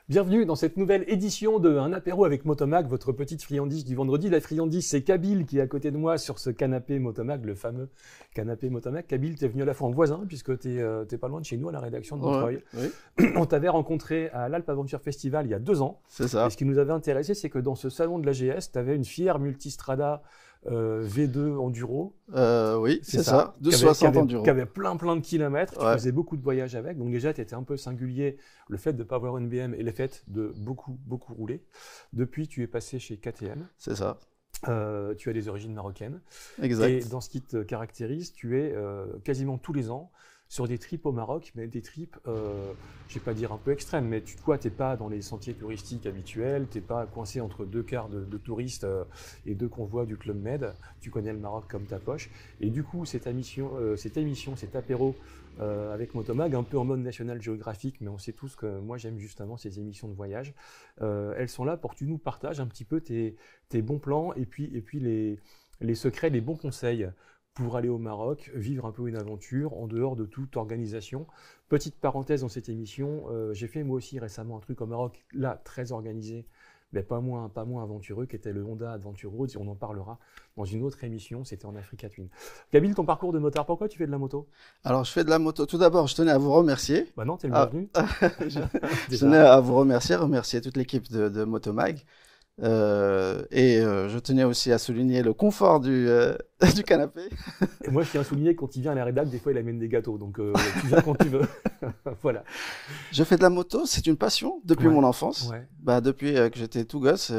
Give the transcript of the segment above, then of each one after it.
Bienvenue dans cette nouvelle édition de Un apéro avec Motomag, votre petite friandise du vendredi. La friandise, c'est Kabyle qui est à côté de moi sur ce canapé Motomag, le fameux canapé Motomag. Kabyle, t'es venu à la fois en voisin, puisque t'es pas loin de chez nous à la rédaction de Montreuil. Oui, On t'avait rencontré à l'Alpe Adventure Festival il y a 2 ans. c'est ça. Et ce qui nous avait intéressé, c'est que dans ce salon de l'AGS, tu avais une fière Multistrada V2 Enduro. Oui, c'est ça. De 60 enduro. Qui avait plein de kilomètres. Tu Ouais. faisais beaucoup de voyages avec. Donc déjà, tu étais un peu singulier. Le fait de ne pas avoir une BM et le fait de beaucoup rouler. Depuis, tu es passé chez KTM. C'est ça. Tu as des origines marocaines. Exact. Et dans ce qui te caractérise, tu es quasiment tous les ans sur des trips au Maroc, mais des trips, je vais pas dire un peu extrêmes, mais toi, tu n'es pas dans les sentiers touristiques habituels, tu n'es pas coincé entre 2 quarts de touristes et 2 convois du Club Med, tu connais le Maroc comme ta poche. Et du coup, cette émission, cet apéro avec Motomag, un peu en mode National Geographic, mais on sait tous que moi j'aime justement ces émissions de voyage, elles sont là pour que tu nous partages un petit peu tes bons plans et puis les secrets, les bons conseils pour aller au Maroc, vivre un peu une aventure en dehors de toute organisation. Petite parenthèse dans cette émission, j'ai fait moi aussi récemment un truc au Maroc, là très organisé, mais pas moins aventureux, qui était le Honda Adventure Road, on en parlera dans une autre émission, c'était en Africa Twin. Kabyle, ton parcours de motard, pourquoi tu fais de la moto? Alors, je fais de la moto. Tout d'abord, je tenais à vous remercier. Bah non, t'es le bienvenu. Je tenais à vous remercier toute l'équipe de Motomag. Je tenais aussi à souligner le confort du canapé. Et moi, je tiens à souligner, quand il vient à la rédac, des fois, il amène des gâteaux, donc tu viens quand tu veux. Voilà. Je fais de la moto, c'est une passion depuis mon enfance. Ouais. Bah, depuis que j'étais tout gosse,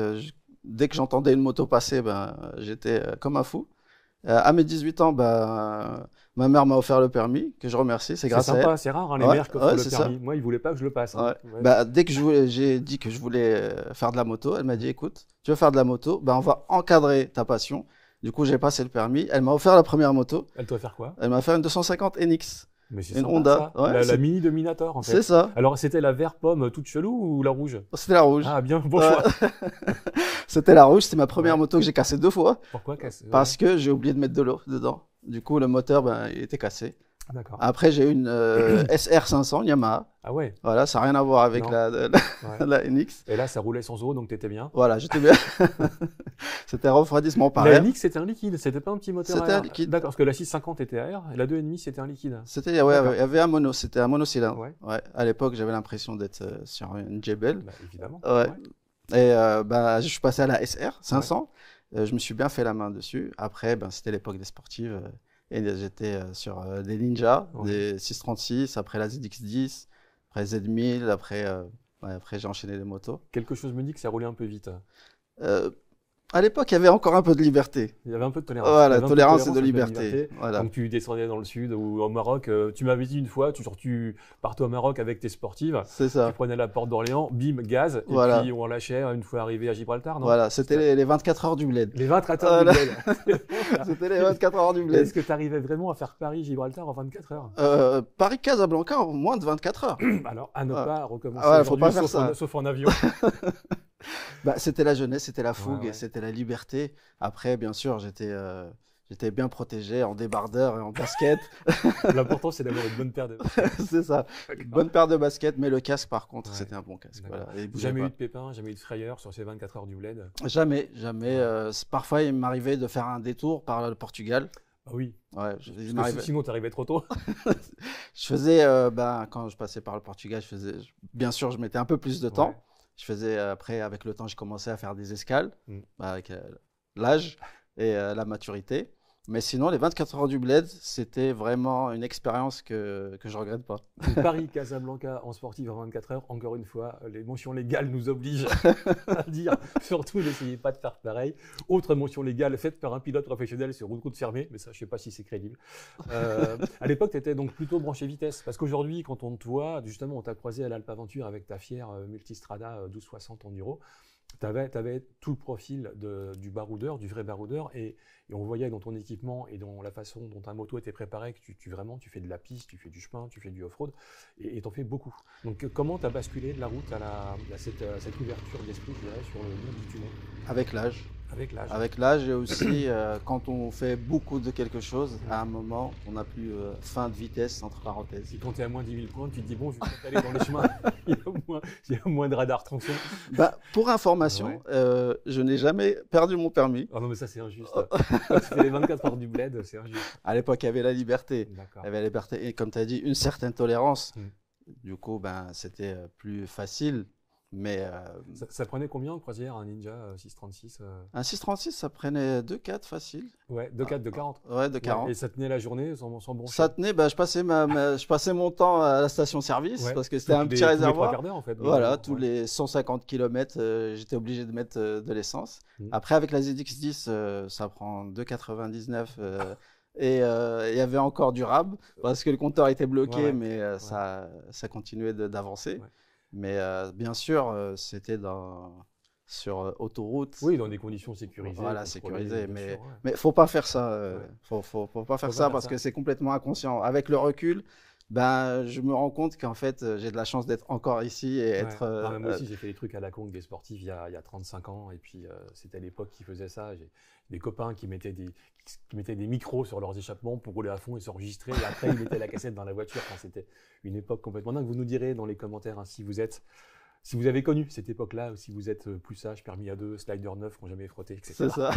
dès que j'entendais une moto passer, j'étais comme un fou. À mes 18 ans, ma mère m'a offert le permis, que je remercie, c'est grâce à elle. C'est sympa, c'est rare, hein, les Ouais, mères qui offrent ouais, le c'est permis. ça. Moi, ils voulaient pas que je le passe. Hein. Ouais. Ouais. Dès que j'ai dit que je voulais faire de la moto, elle m'a dit, écoute, tu veux faire de la moto, on va encadrer ta passion. Du coup, j'ai passé le permis. Elle m'a offert la première moto. Elle doit faire quoi? Elle m'a fait une 250 NX. Mais c'est Une sympa, Honda. ça. Ouais, La mini Dominator, en fait. C'est ça. Alors, c'était la vert pomme toute chelou ou la rouge? C'était la rouge. Ah, bien, bon Ouais. choix. C'était la rouge. C'était ma première moto que j'ai cassée 2 fois Pourquoi casser? parce que j'ai oublié de mettre de l'eau dedans. Du coup, le moteur, il était cassé. D'accord. Après, j'ai eu une SR500 Yamaha. Ah ouais. Voilà, ça n'a rien à voir avec Non. Ouais. la NX. Et là, ça roulait sans eau, donc t'étais bien. Voilà, j'étais bien. C'était un refroidissement par La air. NX, c'était un liquide, c'était pas un petit moteur C'était à un air. liquide. D'accord, parce que la 650 était à air, et la 2,5 c'était un liquide. C'était, ouais, D'accord. il y avait un mono, c'était un monocylindre. Ouais. Ouais. À l'époque, j'avais l'impression d'être sur une Jebel. Bah, évidemment. Ouais. Et je suis passé à la SR 500. Je me suis bien fait la main dessus. Après, c'était l'époque des sportives. Et j'étais sur des Ninja, Ouais. des 636, après la ZX10, après Z1000, après j'ai enchaîné les motos. Quelque chose me dit que ça roulait un peu vite. À l'époque, il y avait encore un peu de liberté. Il y avait un peu de tolérance. Voilà, Il y avait un peu tolérance et un de peu liberté. Voilà. Donc tu descendais dans le sud ou au Maroc. Tu m'avais dit une fois, tu partais au Maroc avec tes sportives. C'est Tu ça. prenais la porte d'Orléans, bim, gaz, et Voilà. puis on lâchait une fois arrivé à Gibraltar, non? Voilà, c'était les 24 heures du bled. Les 20 heures Voilà. du bled. C'était les 24 heures du bled. Est-ce que tu arrivais vraiment à faire Paris-Gibraltar en 24 heures? Paris-Casablanca en moins de 24 heures. Alors, à ne pas recommencer Ah ouais, faut aujourd'hui, pas faire ça. sauf en avion. C'était la jeunesse, c'était la fougue, Ouais. c'était la liberté. Après, bien sûr, j'étais bien protégé en débardeur et en basket. L'important, c'est d'avoir une bonne paire de... C'est ça. Une bonne paire de baskets, mais le casque, par contre, Ouais. c'était un bon casque. D'accord. Voilà. Et il bougeait Jamais pas. eu de pépin, jamais eu de frayeur sur ces 24 heures du bled. Jamais. Parfois, il m'arrivait de faire un détour par le Portugal. Ah oui, Ouais, il parce que m'arrivait. sinon, t'arrivais trop tôt. Je faisais, quand je passais par le Portugal, bien sûr, je mettais un peu plus de temps. Ouais. Je faisais, après, avec le temps, j'ai commencé à faire des escales, Mm. avec l'âge et la maturité. Mais sinon, les 24 heures du bled, c'était vraiment une expérience que je regrette pas. Donc, Paris-Casablanca en sportif en 24 heures, encore une fois, les mentions légales nous obligent à dire, surtout n'essayez pas de faire pareil. Autre mention légale faite par un pilote professionnel sur route fermée, mais ça je sais pas si c'est crédible. À l'époque, tu étais donc plutôt branché vitesse, parce qu'aujourd'hui, quand on te voit, justement, on t'a croisé à l'Alpe Aventure avec ta fière Multistrada 1260 Enduro. Tu avais tout le profil du baroudeur, du vrai baroudeur, et on voyait dans ton équipement et dans la façon dont ta moto était préparée que vraiment tu fais de la piste, tu fais du chemin, tu fais du off-road, et tu en fais beaucoup. Donc comment tu as basculé de la route à cette ouverture d'esprit, je dirais, sur le monde du tunnel? Avec l'âge. Avec l'âge. Avec l'âge et aussi quand on fait beaucoup de quelque chose, à un moment, on n'a plus fin de vitesse, entre parenthèses. Et quand tu es à moins 10 000 points, tu te dis bon, je vais peut-être aller dans les chemins, il y a moins de radar tronçon. Bah, pour information, je n'ai jamais perdu mon permis. Ah non, mais ça, c'est injuste. Quand tu fais les 24 heures du bled, c'est injuste. À l'époque, il y avait la liberté. D'accord. Il y avait la liberté et, comme tu as dit, une certaine tolérance. Mm. Du coup, ben, c'était plus facile. Mais Ça prenait combien en croisière, un Ninja 636 un 636, ça prenait 2,4 facile. Ouais, 2,4, 2,40. Ouais, de 40. Ouais, et ça tenait la journée sans broncher. Ça tenait, bah, je passais mon temps à la station-service parce que c'était un petit réservoir. Tous les 3 quarts d'heure, en fait. Voilà, tous les 150 km, j'étais obligé de mettre de l'essence. Après, avec la ZX10, ça prend 2,99 et il y avait encore du rab parce que le compteur était bloqué, mais ça continuait d'avancer. Ouais. Mais bien sûr, c'était sur autoroute. Oui, dans des conditions sécurisées. Voilà, sécurisées. Mais faut pas faire ça. Faut pas faire ça parce que c'est complètement inconscient. Avec le recul, ben, je me rends compte qu'en fait, j'ai de la chance d'être encore ici et être. Moi aussi, j'ai fait des trucs à la con avec des sportifs il y a 35 ans. Et puis, c'était à l'époque qu'ils faisaient ça. J'ai des copains qui mettaient des micros sur leurs échappements pour rouler à fond et s'enregistrer. Et après, ils mettaient la cassette dans la voiture. Enfin, c'était une époque complètement dingue. Vous nous direz dans les commentaires si vous avez connu cette époque-là, ou si vous êtes plus sage, permis à 2, slider 9 qu'on jamais frotté, etc. C'est ça.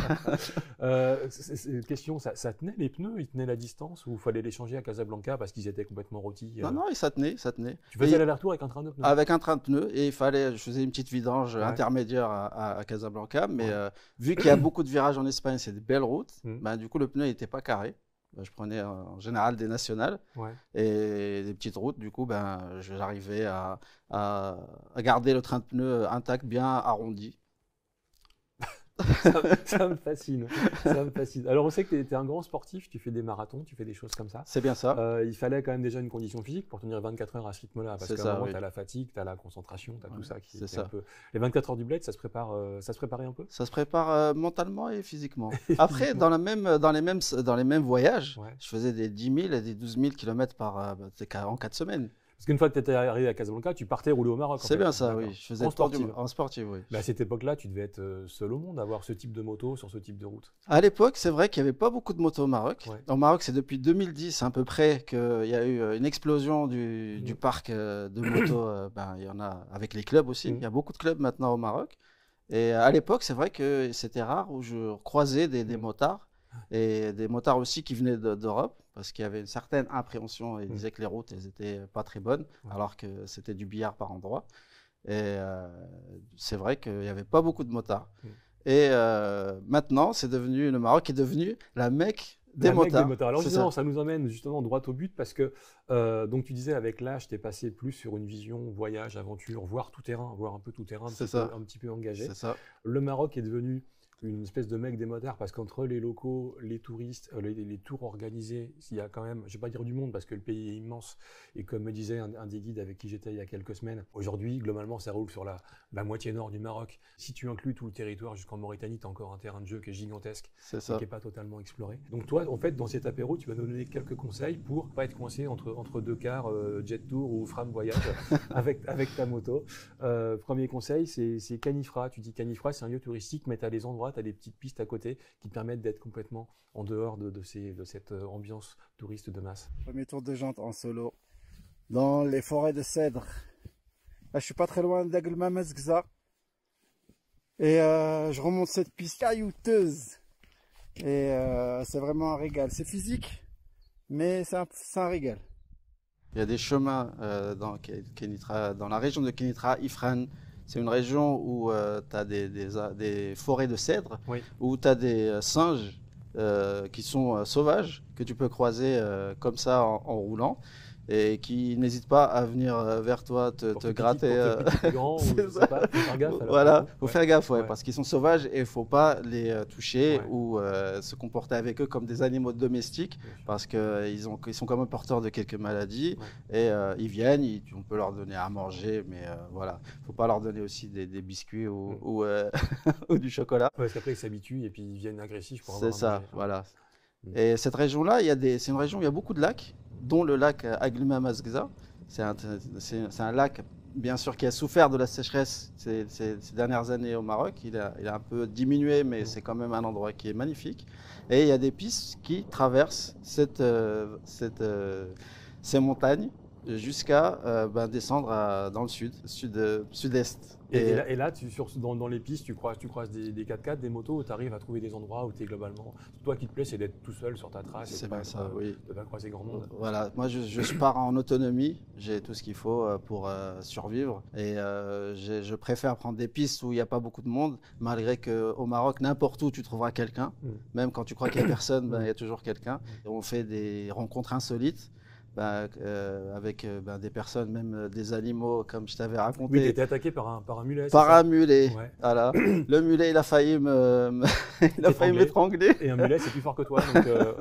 Question, ça tenait les pneus? Ils tenaient la distance ou il fallait les changer à Casablanca parce qu'ils étaient complètement rôtis? Non, ça tenait. Tu faisais l'aller-retour avec un train de pneus? Avec un train de pneus, et je faisais une petite vidange intermédiaire à Casablanca, mais vu qu'il y a beaucoup de virages en Espagne, c'est des belles routes, ben, du coup le pneu n'était pas carré. Je prenais en général des nationales et des petites routes. Du coup, ben, j'arrivais à garder le train de pneus intact, bien arrondi. Ça me fascine. Ça me fascine. Alors, on sait que tu es un grand sportif, tu fais des marathons, tu fais des choses comme ça. C'est bien ça. Il fallait quand même déjà une condition physique pour tenir 24 heures à ce rythme-là. Parce qu'à un moment, tu as la fatigue, tu as la concentration, tu as tout ça qui est un peu. Les 24 heures du bled, ça se préparait un peu? Ça se prépare mentalement et physiquement. Après, dans les mêmes voyages, je faisais des 10 000 et des 12 000 km en 4 semaines. Parce qu'une fois que tu étais arrivé à Casablanca, tu partais rouler au Maroc. C'est bien ça, oui. Je faisais en sportif, oui. Mais à cette époque-là, tu devais être seul au monde, avoir ce type de moto sur ce type de route. À l'époque, c'est vrai qu'il n'y avait pas beaucoup de motos au Maroc. Au Maroc, c'est depuis 2010 à peu près qu'il y a eu une explosion du parc de motos. Il y en a avec les clubs aussi. Il y a beaucoup de clubs maintenant au Maroc. Et à l'époque, c'est vrai que c'était rare où je croisais des motards. Et des motards aussi qui venaient d'Europe parce qu'il y avait une certaine appréhension. Ils disaient que les routes, elles étaient pas très bonnes alors que c'était du billard par endroit. Et c'est vrai qu'il n'y avait pas beaucoup de motards. Et maintenant, le Maroc est devenu la Mecque des motards. Alors justement, ça nous emmène justement droit au but parce que donc tu disais avec l'âge, tu es passé plus sur une vision voyage, aventure, voir tout terrain, voir un peu tout terrain, un petit peu engagé. C'est ça. Le Maroc est devenu une espèce de mec des motards parce qu'entre les locaux, les touristes, les tours organisés, il y a quand même, je ne vais pas dire du monde parce que le pays est immense et comme me disait un des guides avec qui j'étais il y a quelques semaines, aujourd'hui globalement ça roule sur la moitié nord du Maroc. Si tu inclus tout le territoire jusqu'en Mauritanie, tu as encore un terrain de jeu qui est gigantesque et qui n'est pas totalement exploré. Donc toi en fait dans cet apéro tu vas nous donner quelques conseils pour pas être coincé entre deux cars Jet Tour ou Fram Voyage avec ta moto. Premier conseil c'est Khénifra. Tu dis Khénifra c'est un lieu touristique mais tu as des endroits, tu as des petites pistes à côté qui te permettent d'être complètement en dehors de cette ambiance touriste de masse. Premier tour de jante en solo dans les forêts de cèdre. Là, je suis pas très loin d'Aglmamazgza et je remonte cette piste caillouteuse et c'est vraiment un régal. C'est physique mais c'est un régal. Il y a des chemins dans la région de Kénitra, Ifrane. C'est une région où tu as des forêts de cèdres, où tu as des singes qui sont sauvages, que tu peux croiser comme ça en roulant, et qui n'hésitent pas à venir vers toi te gratter. Voilà, faut faire gaffe, parce qu'ils sont sauvages et il ne faut pas les toucher ou se comporter avec eux comme des animaux domestiques, parce qu'ils sont quand même porteurs de quelques maladies et ils viennent, on peut leur donner à manger, mais voilà, il ne faut pas leur donner aussi des biscuits ou du chocolat. Parce qu'après ils s'habituent et puis ils viennent agressifs pour avoir à manger. Voilà. Et cette région-là, c'est une région où il y a beaucoup de lacs, dont le lac Aglmamazgza. C'est un lac, bien sûr, qui a souffert de la sécheresse ces dernières années au Maroc. Il a un peu diminué, mais c'est quand même un endroit qui est magnifique. Et il y a des pistes qui traversent ces montagnes jusqu'à descendre dans le sud-est. Et là dans les pistes, tu croises des 4x4, des motos, tu arrives à trouver des endroits où tu es globalement. Toi qui te plaît, c'est d'être tout seul sur ta trace. C'est bien ça, oui. De ne pas croiser grand monde. Voilà, moi je pars en autonomie, j'ai tout ce qu'il faut pour survivre. Et je préfère prendre des pistes où il n'y a pas beaucoup de monde, malgré qu'au Maroc, n'importe où tu trouveras quelqu'un. Même quand tu crois qu'il n'y a personne, il y a toujours quelqu'un. On fait des rencontres insolites. Avec des personnes, même des animaux, comme je t'avais raconté. Oui, tu étais attaqué par un mulet. Par un mulet, ouais. Voilà. Le mulet, il a failli m'étrangler. Et un mulet, c'est plus fort que toi.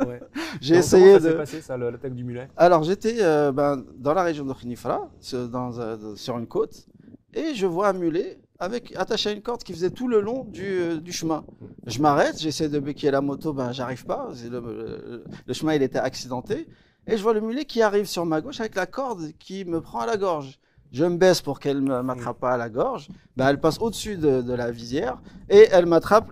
Ouais. J'ai essayé comment ça s'est passé, ça, l'attaque du mulet? Alors, j'étais dans la région de Khenifra, sur une côte, et je vois un mulet attaché à une corde qui faisait tout le long du chemin. Je m'arrête, j'essaie de béquiller la moto, j'arrive pas. Le chemin, il était accidenté. Et je vois le mulet qui arrive sur ma gauche avec la corde qui me prend à la gorge. Je me baisse pour qu'elle ne m'attrape pas à la gorge. Elle passe au-dessus de la visière et elle m'attrape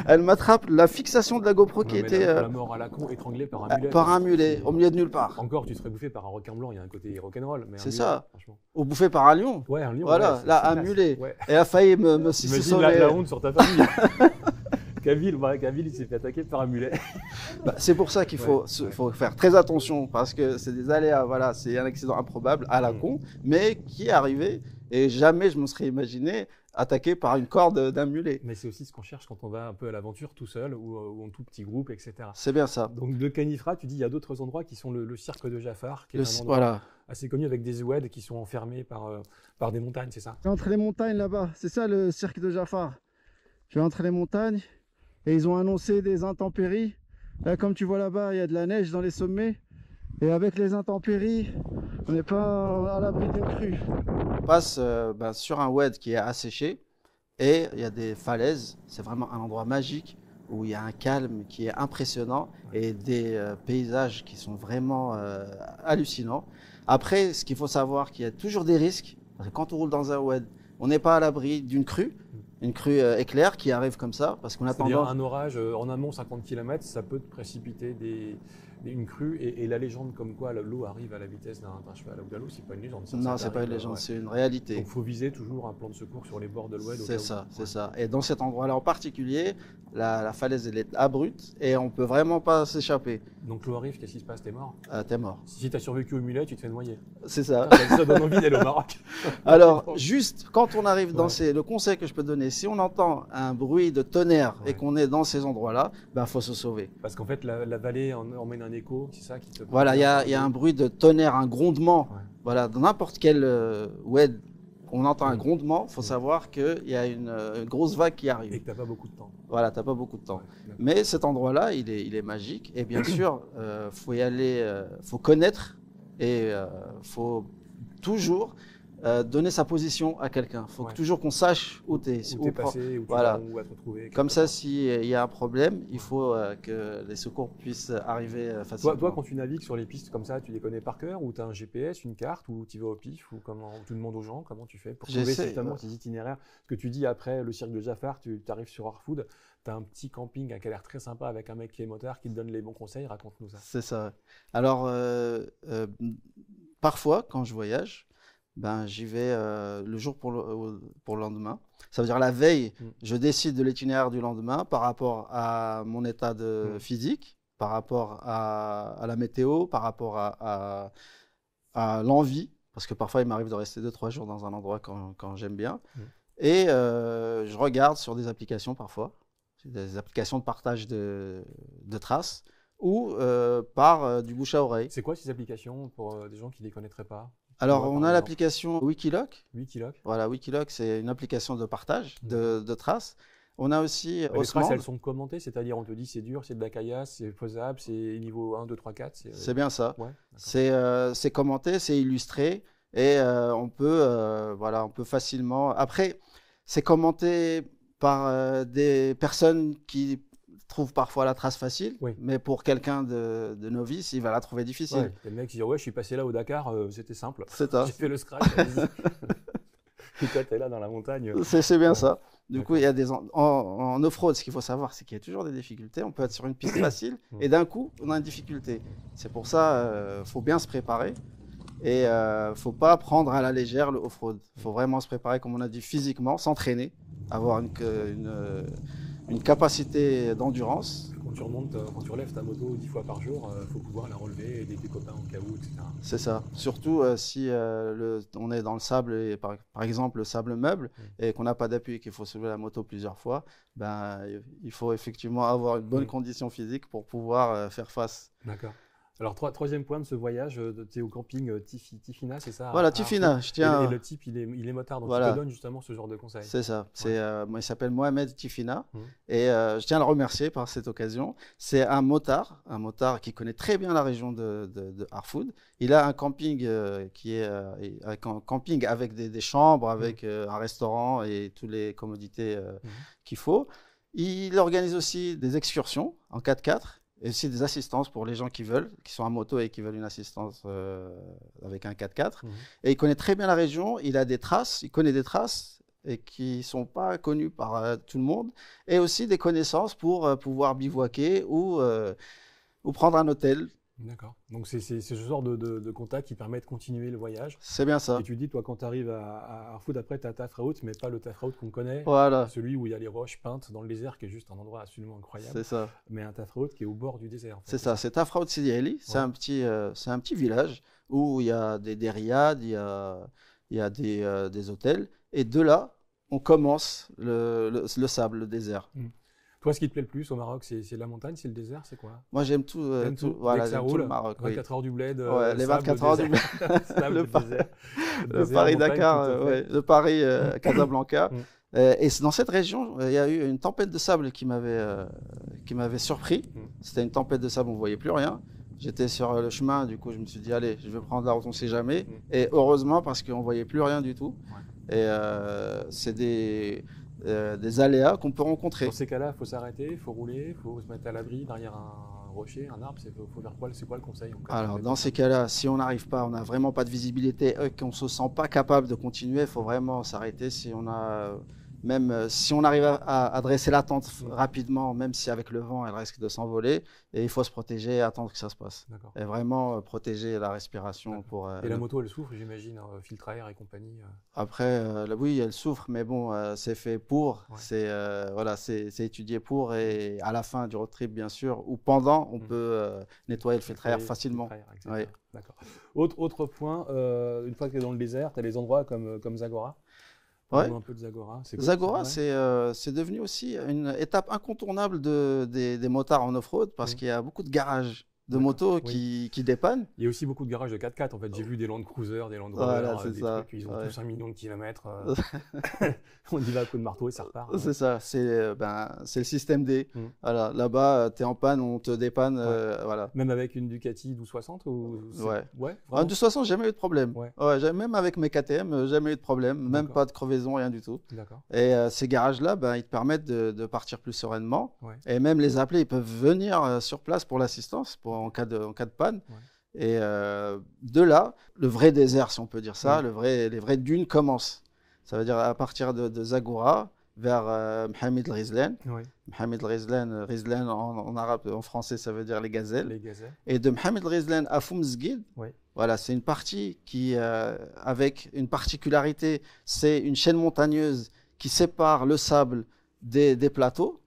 elle m'attrape la fixation de la GoPro qui était... La mort à la con, étranglée par un mulet. Par un mulet, au milieu de nulle part. Encore, tu serais bouffé par un requin blanc, il y a un côté rock'n'roll. C'est ça. Ou bouffé par un lion. Ouais, un lion. Voilà, ouais, là, un mulet. Ouais. Elle a failli me sauver. Imagine la honte sur ta famille. Kabil, il s'est fait attaquer par un mulet. C'est pour ça qu'il faut faire très attention, parce que c'est des aléas, voilà, c'est un accident improbable à la con, mais qui est arrivé, et jamais je me serais imaginé attaqué par une corde d'un mulet. Mais c'est aussi ce qu'on cherche quand on va un peu à l'aventure tout seul ou en tout petit groupe, etc. C'est bien ça. Donc de Khenifra, tu dis il y a d'autres endroits qui sont le cirque de Jafar, qui est un endroit assez connu avec des oueds qui sont enfermés par des montagnes, c'est ça? Entre les montagnes là-bas, c'est ça le cirque de Jafar. Je vais entre les montagnes. Et ils ont annoncé des intempéries. Là, comme tu vois là-bas, il y a de la neige dans les sommets. Et avec les intempéries, on n'est pas à l'abri d'une crue. On passe sur un oued qui est asséché et il y a des falaises. C'est vraiment un endroit magique où il y a un calme qui est impressionnant et des paysages qui sont vraiment hallucinants. Après, ce qu'il faut savoir, qu'il y a toujours des risques. Parce que quand on roule dans un oued, on n'est pas à l'abri d'une crue. Une crue éclair qui arrive comme ça, parce qu'on a tendance... un orage en amont 50 km, ça peut te précipiter une crue, et la légende comme quoi l'eau arrive à la vitesse d'un cheval ou d'un loup, c'est pas une légende. Non, c'est pas une légende, c'est une réalité. Donc il faut viser toujours un plan de secours sur les bords de l'oued. C'est ça, c'est ça. Et dans cet endroit-là en particulier, la falaise elle est abrupte et on peut vraiment pas s'échapper. Donc l'eau arrive, qu'est-ce qui se passe? T'es mort? T'es mort. Si tu as survécu au mulet, tu te fais noyer. C'est ça. Ça donne envie d'aller au Maroc. Alors, juste quand on arrive dans le conseil que je peux donner, si on entend un bruit de tonnerre et qu'on est dans ces endroits-là, faut se sauver. Parce qu'en fait, la vallée emmène un écho, c'est ça qui te... Voilà, il y a un bruit de tonnerre, un grondement. Ouais. Voilà, dans n'importe quel oued, on entend un grondement, il faut savoir qu'il y a une grosse vague qui arrive. Et que tu n'as pas beaucoup de temps. Voilà, tu n'as pas beaucoup de temps. Ouais, mais cet endroit-là, il est magique. Et bien sûr, faut y aller, faut connaître et faut toujours donner sa position à quelqu'un. Il faut toujours qu'on sache où tu es. Où tu es passé, où tu voilà. Où à te retrouver. Comme ça, s'il y a un problème, il faut que les secours puissent arriver facilement. Toi, quand tu navigues sur les pistes comme ça, tu les connais par cœur, ou tu as un GPS, une carte, ou tu vas au pif, ou tu demandes aux gens comment tu fais pour trouver justement tes itinéraires? Ce que tu dis après le cirque de Jafar, tu arrives sur Orfood, tu as un petit camping qui a l'air très sympa avec un mec qui est motard qui te donne les bons conseils. Raconte-nous ça. C'est ça. Alors, parfois, quand je voyage, j'y vais le jour pour le lendemain. Ça veut dire la veille, je décide de l'itinéraire du lendemain par rapport à mon état de physique, par rapport à la météo, par rapport à l'envie, parce que parfois il m'arrive de rester 2-3 jours dans un endroit quand j'aime bien. Et je regarde sur des applications parfois, des applications de partage de traces, ou par du bouche à oreille. C'est quoi ces applications pour des gens qui ne les connaîtraient pas? Alors, on a l'application Wikiloc. Wikiloc. Voilà, Wikiloc, c'est une application de partage de traces. On a aussi les traces, elles sont commentées, c'est-à-dire on te dit c'est dur, c'est de la caillasse, c'est faisable, c'est niveau 1, 2, 3, 4. C'est bien ça. Ouais, c'est commenté, c'est illustré et on peut facilement... Après, c'est commenté par des personnes qui trouve parfois la trace facile, mais pour quelqu'un de novice, il va la trouver difficile. Ouais. Le mec qui dit ouais, je suis passé là au Dakar, c'était simple. C'est ça. J'ai fait le scratch. Et toi, tu es là dans la montagne. C'est bien ça. Du coup, il y a en off-road, ce qu'il faut savoir, c'est qu'il y a toujours des difficultés. On peut être sur une piste facile et d'un coup, on a une difficulté. C'est pour ça, faut bien se préparer et faut pas prendre à la légère le off-road. Faut vraiment se préparer, comme on a dit, physiquement, s'entraîner, avoir une capacité d'endurance. Quand tu remontes, quand tu relèves ta moto 10 fois par jour, faut pouvoir la relever, aider tes copains au cas où, etc. C'est ça. Surtout si on est dans le sable, et par exemple le sable meuble, et qu'on n'a pas d'appui et qu'il faut soulever la moto plusieurs fois, ben, il faut effectivement avoir une bonne condition physique pour pouvoir faire face. D'accord. Alors, troisième point de ce voyage, tu es au camping Tifina, c'est ça? Voilà, Tifina. Et le type, il est motard, donc il te donne justement ce genre de conseils. C'est ça. Il s'appelle Mohamed Tifina. Et je tiens à le remercier par cette occasion. C'est un motard qui connaît très bien la région de Harfoud. Il a un camping qui est un camping avec des chambres, avec un restaurant et toutes les commodités qu'il faut. Il organise aussi des excursions en 4x4. Et aussi des assistances pour les gens qui sont à moto et qui veulent une assistance avec un 4x4. Et il connaît très bien la région, il connaît des traces et qui ne sont pas connues par tout le monde. Et aussi des connaissances pour pouvoir bivouaquer ou prendre un hôtel. D'accord. Donc c'est ce genre de contact qui permet de continuer le voyage. C'est bien ça. Et tu dis, toi, quand tu arrives à Harfoud, après, tu as Tafraout, mais pas le Tafraout qu'on connaît. Voilà. Celui où il y a les roches peintes dans le désert, qui est juste un endroit absolument incroyable. C'est ça. Mais un Tafraout qui est au bord du désert. En fait. C'est ça. C'est Tafraout Sidi Ali. C'est un petit village où il y a des riads, il y a des hôtels. Et de là, on commence le sable, le désert. Toi, ce qui te plaît le plus au Maroc, c'est la montagne, c'est le désert, c'est quoi? Moi, j'aime tout, voilà, j'aime tout le Maroc. 24 heures du bled. Les 24 heures du bled. Le Paris-Dakar, le Paris-Casablanca. Et dans cette région, il y a eu une tempête de sable qui m'avait surpris. C'était une tempête de sable, on ne voyait plus rien. J'étais sur le chemin, du coup, je me suis dit, allez, je vais prendre la route, on ne sait jamais. Et heureusement, parce qu'on ne voyait plus rien du tout. Et c'est des aléas qu'on peut rencontrer. Dans ces cas-là, il faut s'arrêter, il faut rouler, il faut se mettre à l'abri derrière un rocher, un arbre. C'est quoi le conseil? Alors, dans ces cas-là, si on n'arrive pas, on n'a vraiment pas de visibilité, qu'on ne se sent pas capable de continuer, il faut vraiment s'arrêter. Même si on arrive à dresser la tente rapidement, même si avec le vent, elle risque de s'envoler, et il faut se protéger et attendre que ça se passe. Et vraiment protéger la respiration. Et la moto, elle souffre, j'imagine, filtre à air et compagnie. Après, oui, elle souffre, mais bon, c'est fait pour, c'est étudié pour, et à la fin du road trip, bien sûr, ou pendant, on peut nettoyer le filtre à air facilement. D'accord. Autre point, une fois que tu es dans le désert, tu as des endroits comme Zagora. Un peu de Zagora. Zagora, c'est devenu aussi une étape incontournable des motards en off-road parce qu'il y a beaucoup de garages de motos qui dépannent. Il y a aussi beaucoup de garages de 4x4. En fait, j'ai vu des Land Cruiser, des Land Rover, des trucs, ils ont tous 1 million de kilomètres. On y va à coup de marteau et ça repart. C'est ça, c'est le système D. Voilà, là-bas, tu es en panne, on te dépanne. Voilà. Même avec une Ducati 1260 une 1260, jamais eu de problème. Même avec mes KTM, jamais eu de problème. Même pas de crevaison, rien du tout. Et ces garages-là, ils te permettent de partir plus sereinement. Et même les appeler, ils peuvent venir sur place pour l'assistance, en cas de panne. Et de là, le vrai désert, si on peut dire ça, les vraies dunes commencent. Ça veut dire à partir de Zagora vers Mohamed El Ghizlan. Mohamed El Ghizlan en arabe, en français, ça veut dire les gazelles. Et de Mohamed El Ghizlan à Foumzguid, voilà, c'est une partie qui, avec une particularité, c'est une chaîne montagneuse qui sépare le sable des plateaux.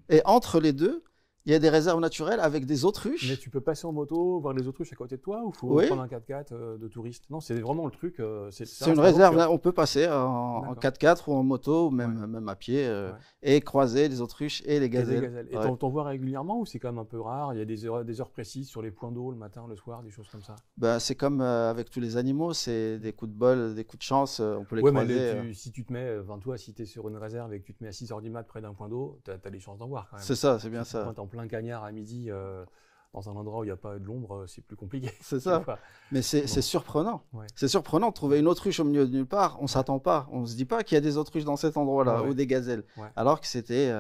Et entre les deux, il y a des réserves naturelles avec des autruches. Mais tu peux passer en moto, voir les autruches à côté de toi ou il faut prendre un 4x4 de touriste? Non, c'est vraiment le truc. C'est une réserve, là, on peut passer en 4x4 ou en moto, ou même à pied, et croiser les autruches et les gazelles. Et t'en vois régulièrement ou c'est quand même un peu rare? Il y a des heures précises sur les points d'eau, le matin, le soir, des choses comme ça? C'est comme avec tous les animaux, c'est des coups de bol, des coups de chance, on peut les croiser. Mais si tu te mets, toi, si tu es sur une réserve et que tu te mets à 6h du mat près d'un point d'eau, tu as des chances d'en voir quand même. C'est ça, c'est bien ça. Quand tu es en plein cagnard à midi, dans un endroit où il n'y a pas de l'ombre, c'est plus compliqué. C'est ça. Mais c'est surprenant. C'est surprenant de trouver une autruche au milieu de nulle part. On ne s'attend pas. On ne se dit pas qu'il y a des autruches dans cet endroit-là ou des gazelles. Alors que c'était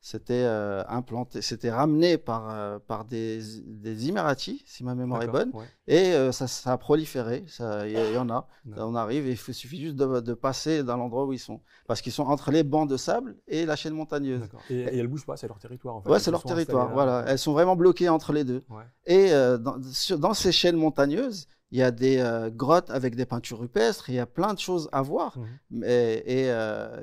c'était implanté, c'était ramené par des Émiratis, si ma mémoire est bonne, et ça a proliféré, il y en a. On arrive et il suffit juste de passer dans l'endroit où ils sont, parce qu'ils sont entre les bancs de sable et la chaîne montagneuse. Et elles bougent pas, c'est leur territoire en fait. Ouais, c'est leur territoire, voilà. Elles sont vraiment bloquées entre les deux. Et dans ces chaînes montagneuses, il y a des grottes avec des peintures rupestres, il y a plein de choses à voir, et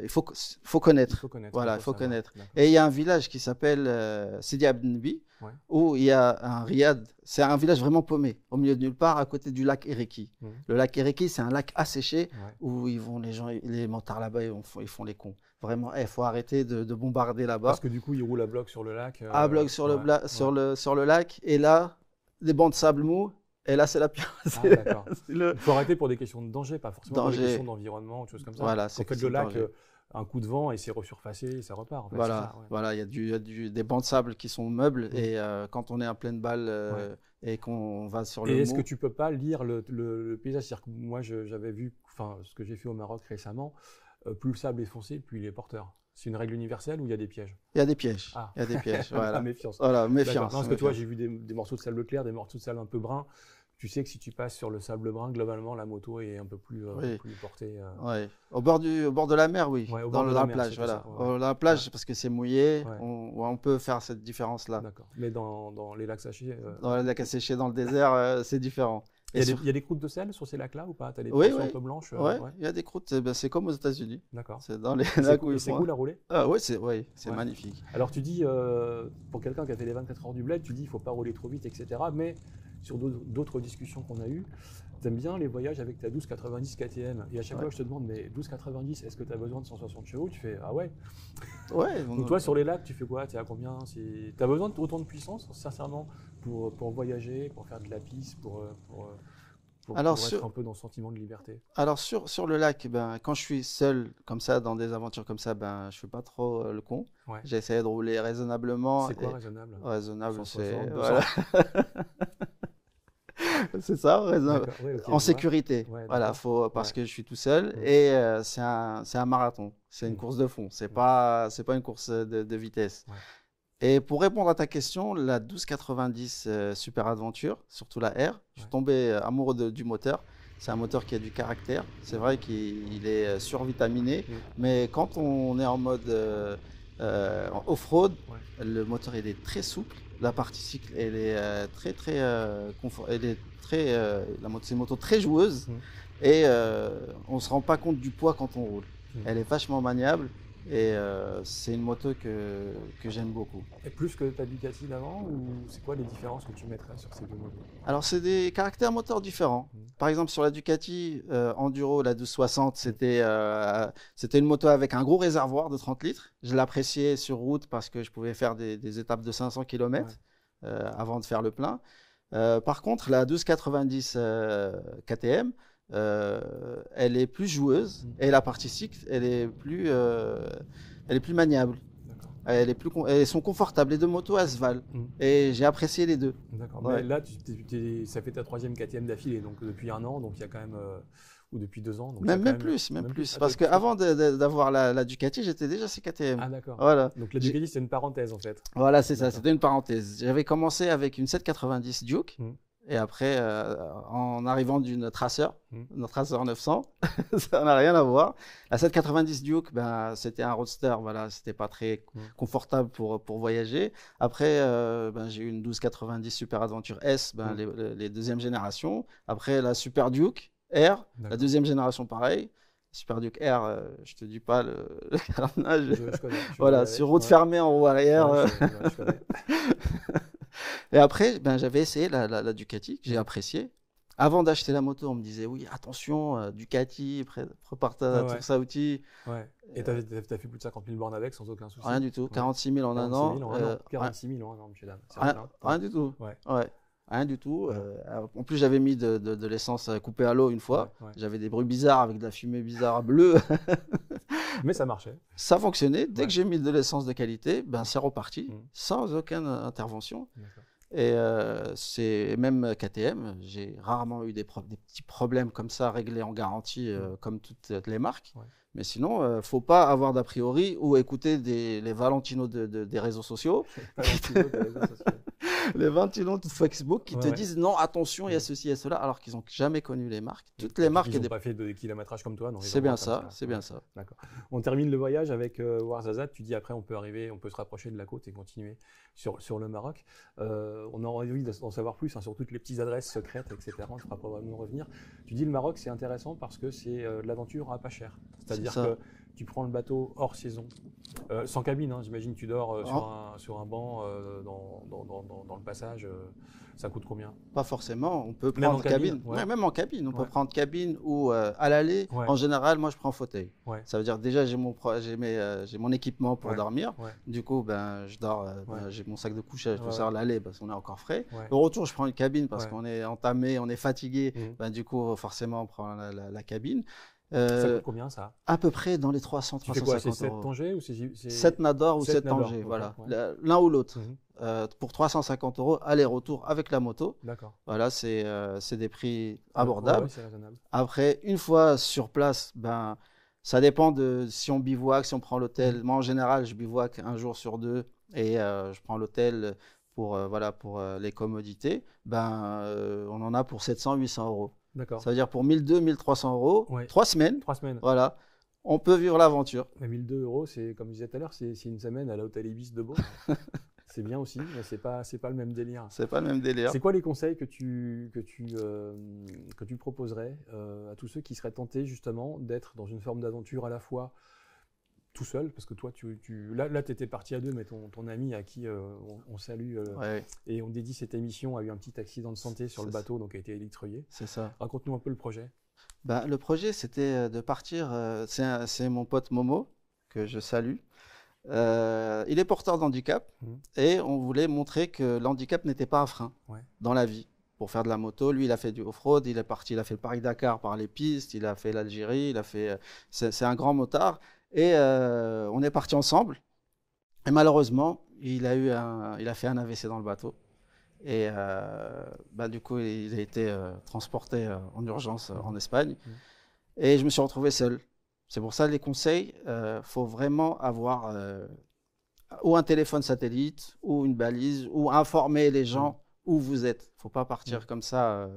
il faut connaître. Voilà, il faut connaître. Et il y a un village qui s'appelle Sidi Abnebi, où il y a un riad. C'est un village vraiment paumé, au milieu de nulle part, à côté du lac Ereki. Le lac Ereki, c'est un lac asséché, où ils vont, les motards là-bas, ils font les cons. Vraiment, il faut arrêter de bombarder là-bas. Parce que du coup, ils roulent à bloc sur le lac. À bloc sur le lac, et là, des bancs de sable mou. Et là, c'est la pire. Il faut arrêter pour des questions de danger, pas forcément pour des questions d'environnement ou des choses comme ça. Voilà, c'est que le lac, un coup de vent et c'est resurfacé et ça repart. En fait, voilà, il y a des bancs de sable qui sont meubles et quand on est en pleine balle et qu'on va sur le mont. Et est-ce que tu peux pas lire le paysage? C'est-à-dire que moi, j'avais vu, ce que j'ai fait au Maroc récemment, plus le sable est foncé, plus il est porteur. C'est une règle universelle ou il y a des pièges? Il y a des pièges. Il y a des pièges. Voilà. Méfiance. Voilà, méfiance. Non, parce que toi, j'ai vu des morceaux de sable clair, des morceaux de sable un peu brun. Tu sais que si tu passes sur le sable brun, globalement, la moto est un peu plus portée. Oui. Au bord de la mer, oui. Dans la plage, voilà. Dans la plage, parce que c'est mouillé, on peut faire cette différence-là. D'accord. Mais dans les lacs séchés. Dans les lacs séchés, dans le désert, c'est différent. Il y a des croûtes de sel sur ces lacs-là ou pas? Tu as des portions un peu blanches? Oui, il y a des croûtes. C'est comme aux États-Unis. D'accord. C'est dans les lacs où ils sont. C'est cool à rouler? Oui, c'est magnifique. Alors tu dis, pour quelqu'un qui a fait les 24 heures du bled, tu dis il ne faut pas rouler trop vite, etc. Mais sur d'autres discussions qu'on a eues, tu aimes bien les voyages avec ta 1290 KTM. Et à chaque fois, je te demande, mais 1290, est-ce que tu as besoin de 160 chevaux? Tu fais, ah ouais. Donc toi, sur les lacs, tu fais quoi? Tu es à combien? Tu as besoin d'autant de puissance, sincèrement, pour voyager, pour faire de la piste, pour être un peu dans le sentiment de liberté? Alors sur le lac, quand je suis seul comme ça, dans des aventures comme ça, je fais pas trop le con. J'essaie de rouler raisonnablement. C'est quoi raisonnable? Raisonnable, 160, c'est... Voilà. C'est ça, raisonnable. En sécurité. Voilà, parce que je suis tout seul et c'est un marathon. C'est une course de fond. C'est pas une course de vitesse. Et pour répondre à ta question, la 1290 Super Adventure, surtout la R, je suis tombé amoureux du moteur. C'est un moteur qui a du caractère. C'est vrai qu'il est survitaminé, mais quand on est en mode off-road, le moteur il est très souple. La partie cycle, elle est très confort. Elle est c'est une moto très joueuse et on se rend pas compte du poids quand on roule. Elle est vachement maniable. Et c'est une moto que j'aime beaucoup. Et plus que ta Ducati d'avant, ou c'est quoi les différences que tu mettrais sur ces deux motos? Alors c'est des caractères moteurs différents. Par exemple sur la Ducati Enduro, la 1260, c'était une moto avec un gros réservoir de 30 litres. Je l'appréciais sur route parce que je pouvais faire des étapes de 500 km avant de faire le plein. Par contre la 1290 KTM, elle est plus joueuse et la partie cycle elle est plus maniable. Elles sont confortables, les deux motos elles se valent et j'ai apprécié les deux. D'accord. Mais là ça fait ta 3e KTM d'affilée, donc depuis un an, donc il y a quand même ou depuis 2 ans. Donc même plus parce qu'avant d'avoir la Ducati j'étais déjà chez KTM. Ah d'accord. Voilà. Donc la Ducati c'est une parenthèse en fait. Voilà, c'est ça, c'était une parenthèse. J'avais commencé avec une 790 Duke. Et après, en arrivant notre Tracer 900, ça n'a rien à voir. La 790 Duke, c'était un roadster, voilà, c'était pas très confortable pour voyager. Après, j'ai eu une 1290 Super Adventure S, les deuxième génération. Après, la Super Duke R, la deuxième génération, pareil. Super Duke R, je te dis pas le carnage. Je connais. Voilà, sur route fermée en roue arrière. Je connais. Et après, j'avais essayé la Ducati, que j'ai appréciée. Avant d'acheter la moto, on me disait, oui, attention, Ducati, prépare ta outil. Ouais. Et tu as fait plus de 50 000 bornes avec, sans aucun souci? Rien du tout, 46 000 en un an. 46 000 en un an, monsieur dame. Rien du tout. Rien du tout. En plus, j'avais mis de l'essence coupée à l'eau une fois. J'avais des bruits bizarres avec de la fumée bizarre bleue. Mais ça marchait. Ça fonctionnait. Dès que j'ai mis de l'essence de qualité, c'est reparti, sans aucune intervention. Et c'est même KTM, j'ai rarement eu des petits problèmes comme ça réglés en garantie comme toutes les marques. Ouais. Mais sinon, faut pas avoir d'a priori ou écouter les Valentino des réseaux sociaux. Les Valentino de Facebook qui te disent non, attention, il y a ceci et cela, alors qu'ils n'ont jamais connu les marques. Toutes les marques. Ils n'ont pas fait de kilométrage comme toi. C'est bien ça, c'est bien ça. D'accord. On termine le voyage avec Ouarzazate. Tu dis après, on peut se rapprocher de la côte et continuer sur le Maroc. On a envie d'en savoir plus sur toutes les petites adresses secrètes, etc. On ne fera probablement revenir. Tu dis le Maroc, c'est intéressant parce que c'est de l'aventure à pas cher. C'est-à-dire que tu prends le bateau hors saison, sans cabine, hein, j'imagine que tu dors sur un banc dans le passage. Ça coûte combien? Pas forcément, on peut prendre cabine. Même en cabine, on peut prendre cabine ou à l'aller. En général, moi je prends fauteuil. Ça veut dire déjà j'ai mon équipement pour dormir. Du coup, je dors, j'ai mon sac de couchage, tout ça à l'aller parce qu'on est encore frais. Au retour, je prends une cabine parce qu'on est entamé, on est fatigué. Du coup, forcément, on prend la cabine. Ça coûte combien ça? À peu près dans les 300-350 euros. C'est 7 Tanger ou c'est 7 Nador ou 7 Tanger, voilà. L'un ou l'autre. Pour 350 euros, aller-retour avec la moto. D'accord. Voilà, c'est des prix abordables. C'est raisonnable. Après, une fois sur place, ça dépend de si on bivouac, si on prend l'hôtel. Moi, en général, je bivouac un jour sur deux et je prends l'hôtel pour les commodités. On en a pour 700-800 euros. D'accord. Ça veut dire pour 1200-1300 euros, 3 semaines. 3 semaines. Voilà. On peut vivre l'aventure. Mais 1200 euros, c'est comme je disais tout à l'heure, c'est une semaine à l'hôtel Ibis de Beau. C'est bien aussi, mais c'est pas le même délire. C'est pas le même délire. C'est quoi les conseils que tu proposerais à tous ceux qui seraient tentés justement d'être dans une forme d'aventure à la fois tout seul, parce que toi, là, tu étais parti à deux, mais ton ami à qui on salue et on dédie cette émission a eu un petit accident de santé sur le bateau, donc a été électroyé. C'est ça. Raconte-nous un peu le projet. Le projet, c'était de partir. C'est mon pote Momo, que je salue. Il est porteur d'handicap et on voulait montrer que l'handicap n'était pas un frein dans la vie. Pour faire de la moto, lui, il a fait du off-road, il a fait le Paris-Dakar par les pistes, il a fait l'Algérie, c'est un grand motard. Et on est partis ensemble. Et malheureusement, il a fait un AVC dans le bateau. Et du coup, il a été transporté en urgence en Espagne. Et je me suis retrouvé seul. C'est pour ça les conseils, faut vraiment avoir ou un téléphone satellite, ou une balise, ou informer les gens où vous êtes. Il ne faut pas partir comme ça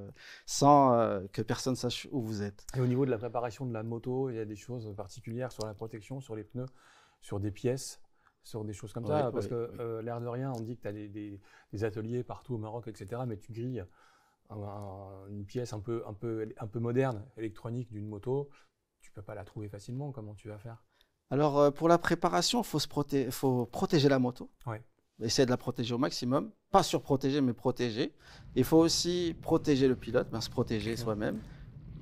sans que personne sache où vous êtes. Et au niveau de la préparation de la moto, il y a des choses particulières sur la protection, sur les pneus, sur des pièces, sur des choses comme ça. Parce que l'air de rien, on dit que tu as des ateliers partout au Maroc, etc. Mais tu grilles une pièce un peu moderne, électronique d'une moto, tu ne peux pas la trouver facilement. Comment tu vas faire? Alors, pour la préparation, il faut protéger la moto. Essayer de la protéger au maximum. Pas surprotéger, mais protéger. Il faut aussi protéger le pilote, se protéger soi-même.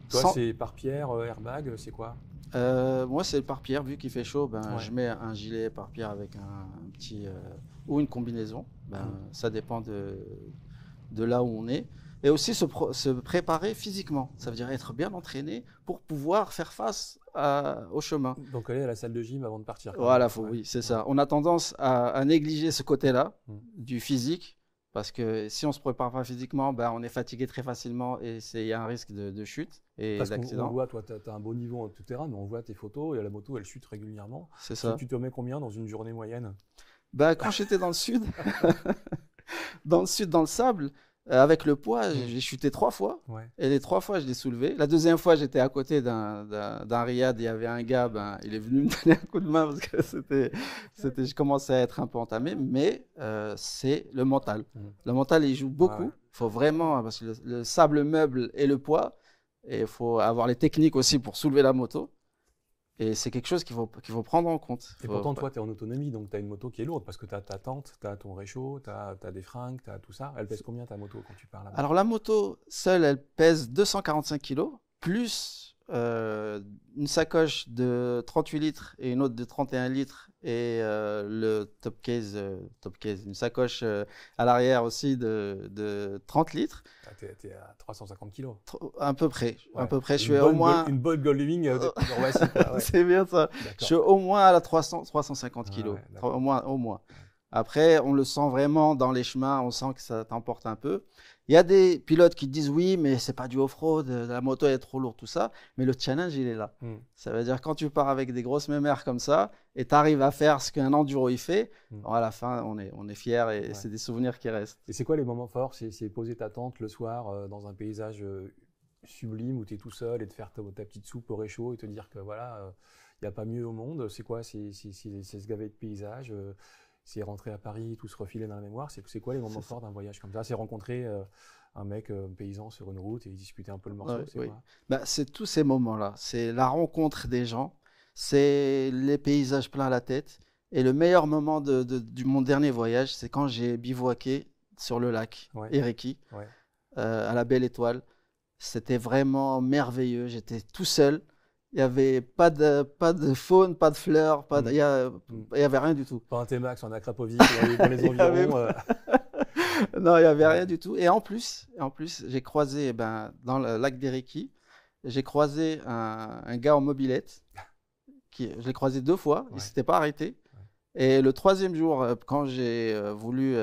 Toi, c'est pare-pierre, airbag, c'est quoi? Moi, c'est le pare-pierre. Vu qu'il fait chaud, je mets un gilet pare-pierre avec un petit... ou une combinaison. Ça dépend de là où on est. Et aussi se préparer physiquement. Ça veut dire être bien entraîné pour pouvoir faire face au chemin. Donc aller à la salle de gym avant de partir. Voilà, oui, c'est ça. On a tendance à négliger ce côté-là du physique parce que si on ne se prépare pas physiquement, on est fatigué très facilement et il y a un risque de chute et d'accident. On voit, toi, tu as un beau niveau en tout terrain, mais on voit tes photos et la moto, elle chute régulièrement. C'est ça. Tu te mets combien dans une journée moyenne? Quand j'étais dans le sud, dans le sable, avec le poids, j'ai chuté 3 fois. Et les 3 fois, je l'ai soulevé. La deuxième fois, j'étais à côté d'un riad. Il y avait un gars, il est venu me donner un coup de main parce que je commençais à être un peu entamé. Mais c'est le mental. Le mental, il joue beaucoup. Il faut vraiment, parce que le sable meuble et le poids. Et il faut avoir les techniques aussi pour soulever la moto. Et c'est quelque chose qu'il faut prendre en compte. Et pourtant, toi, tu es en autonomie, donc tu as une moto qui est lourde, parce que tu as ta tente, tu as ton réchaud, tu as des fringues, tu as tout ça. Elle pèse combien ta moto quand tu pars là-bas? Alors la moto seule, elle pèse 245 kg, plus une sacoche de 38 litres et une autre de 31 litres et le top case, une sacoche à l'arrière aussi de 30 litres. Tu es à 350 kg. À peu près. Je suis au moins... Une bonne Goldwing. C'est bien ça. Je suis au moins à la 350 kg. Au moins. Après, on le sent vraiment dans les chemins, on sent que ça t'emporte un peu. Il y a des pilotes qui disent oui, mais c'est pas du off-road, la moto est trop lourde, tout ça. Mais le challenge, il est là. Ça veut dire quand tu pars avec des grosses mémères comme ça et tu arrives à faire ce qu'un enduro il fait, à la fin, on est fiers et c'est des souvenirs qui restent. Et c'est quoi les moments forts? C'est poser ta tente le soir dans un paysage sublime où tu es tout seul et de faire ta petite soupe au réchaud et te dire que voilà, il n'y a pas mieux au monde. C'est quoi? C'est se gaver de paysage. C'est rentrer à Paris, tout se refiler dans la mémoire. C'est quoi les moments forts d'un voyage comme ça? C'est rencontrer un mec paysan sur une route et discuter un peu le morceau. Oui. Bah, c'est tous ces moments-là. C'est la rencontre des gens. C'est les paysages plein la tête. Et le meilleur moment de mon dernier voyage, c'est quand j'ai bivouaqué sur le lac Eriki, à la Belle Étoile. C'était vraiment merveilleux. J'étais tout seul. Il n'y avait pas de faune, pas de fleurs, il n'y avait rien du tout. Pas un T-Max en Akrapovic dans les environs. Non, il n'y avait rien du tout. Et en plus j'ai croisé, dans le lac d'Eriki, j'ai croisé un gars en mobilette. Je l'ai croisé 2 fois, il ne s'était pas arrêté. Et le 3e jour, quand j'ai voulu,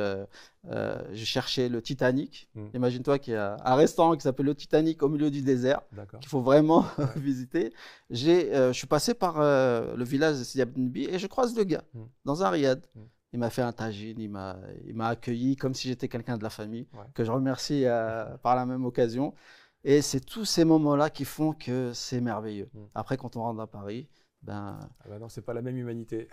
j'ai cherché le Titanic. Imagine-toi qu'il y a un restaurant qui s'appelle le Titanic au milieu du désert, qu'il faut vraiment visiter. Je suis passé par le village de Sidi Abdinbi et je croise le gars dans un riad. Il m'a fait un tagine, il m'a accueilli comme si j'étais quelqu'un de la famille, que je remercie par la même occasion. Et c'est tous ces moments-là qui font que c'est merveilleux. Après, quand on rentre à Paris, non, c'est pas la même humanité.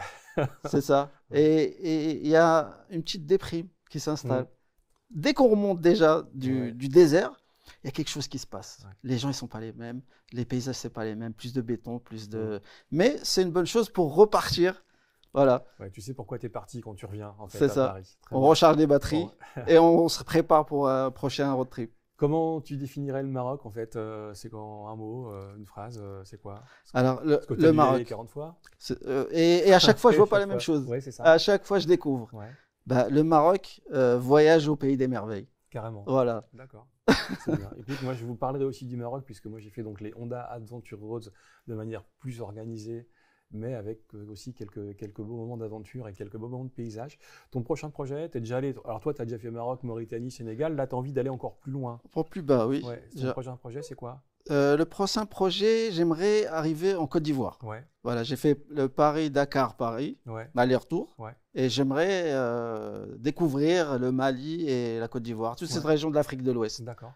C'est ça. Et il y a une petite déprime qui s'installe. Dès qu'on remonte déjà du désert, il y a quelque chose qui se passe. Les gens, ils sont pas les mêmes. Les paysages, c'est pas les mêmes. Plus de béton, plus de... Mais c'est une bonne chose pour repartir. Voilà. Tu sais pourquoi tu es parti quand tu reviens, en fait, c'est à ça. Paris. On recharge les batteries et on se prépare pour un prochain road trip. Comment tu définirais le Maroc, en fait? C'est quand un mot, une phrase, c'est quoi? Alors, le Maroc. 40 fois et à chaque fois, je vois pas la même chose. Ouais, c'est ça. À chaque fois, je découvre. Le Maroc, voyage au pays des merveilles. Carrément. Voilà. D'accord. C'est bien. Écoute, moi, je vous parlerai aussi du Maroc, puisque moi, j'ai fait donc les Honda Adventure Roads de manière plus organisée, mais avec aussi quelques beaux moments d'aventure et quelques beaux moments de paysage. Ton prochain projet, tu es déjà allé... Alors toi, tu as déjà fait Maroc, Mauritanie, Sénégal. Là, tu as envie d'aller encore plus loin. Pour plus bas, oui. Ton prochain projet, c'est quoi? Le prochain projet, j'aimerais arriver en Côte d'Ivoire. Voilà, j'ai fait le Paris-Dakar-Paris, aller-retour. Et j'aimerais découvrir le Mali et la Côte d'Ivoire, toute cette région de l'Afrique de l'Ouest. D'accord.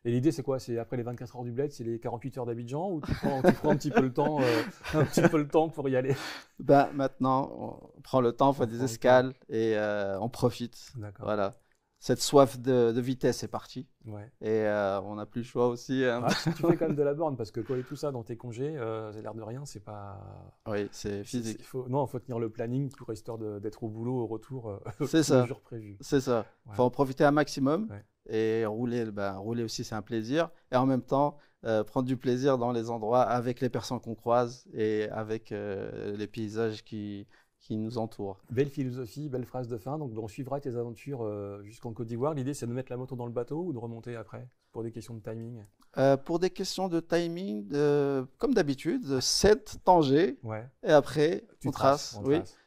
Et l'idée, c'est quoi? C'est après les 24 heures du bled, c'est les 48 heures d'Abidjan ou tu prends un petit peu le temps, pour y aller? Maintenant, on prend le temps, on fait des escales et on profite. D'accord. Voilà. Cette soif de vitesse est partie. Et on n'a plus le choix aussi. Tu fais quand même de la borne parce que coller tout ça dans tes congés, c'est l'air de rien, c'est pas. Oui, c'est physique. Il faut tenir le planning pour histoire d'être au boulot, au retour, c'est ça. le jour prévu. C'est ça. Il faut en profiter un maximum. Et rouler aussi, c'est un plaisir. Et en même temps, prendre du plaisir dans les endroits avec les personnes qu'on croise et avec les paysages qui nous entourent. Belle philosophie, belle phrase de fin. Donc, on suivra tes aventures jusqu'en Côte d'Ivoire. L'idée, c'est de mettre la moto dans le bateau ou de remonter après pour des questions de timing? Pour des questions de timing, comme d'habitude, 7 Tanger. Et après, on trace.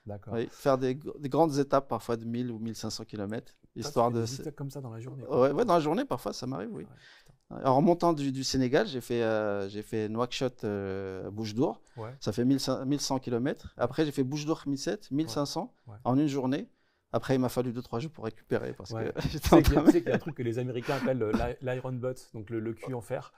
D'accord. Oui, faire des grandes étapes, parfois de 1000 ou 1500 km. Histoire de. Des étapes comme ça dans la journée. Ouais, dans la journée, parfois, ça m'arrive, oui. En remontant du Sénégal, j'ai fait Nouakchott, Bouche-d'Or. Ça fait 1100 km. Après, j'ai fait Bouche-d'Or, 1500 en une journée. Après, il m'a fallu 2-3 jours pour récupérer parce que j'étais en train. Tu sais qu'il y a un truc que les Américains appellent l'iron butt, donc le cul en fer.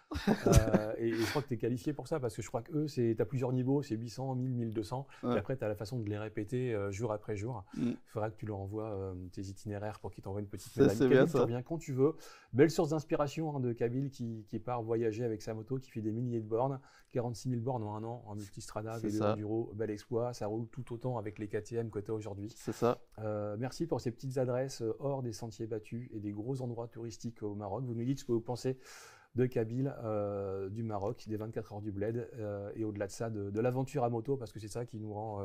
Et je crois que tu es qualifié pour ça parce que je crois que tu as plusieurs niveaux, c'est 800, 1000, 1200. Et après, tu as la façon de les répéter jour après jour. Il faudra que tu leur envoies tes itinéraires pour qu'ils t'envoient une petite médaille. Kabil, tu reviens quand tu veux. Belle source d'inspiration de Kabil qui part voyager avec sa moto, qui fait des milliers de bornes, 46 000 bornes en un an en multistrada, vélo enduro, bel exploit. Ça roule tout autant avec les KTM que tu as aujourd'hui. C'est ça. Merci pour ces petites adresses hors des sentiers battus et des gros endroits touristiques au Maroc. Vous nous dites ce que vous pensez de Kabil, du Maroc, des 24 heures du bled et au-delà de ça, de l'aventure à moto parce que c'est ça qui nous rend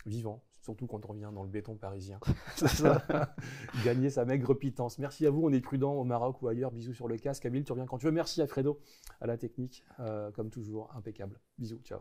vivants, surtout quand on revient dans le béton parisien. C'est ça. Gagner sa maigre pitance. Merci à vous, on est prudent au Maroc ou ailleurs. Bisous sur le casque. Kabil, tu reviens quand tu veux. Merci à Fredo, à la technique, comme toujours, impeccable. Bisous, ciao.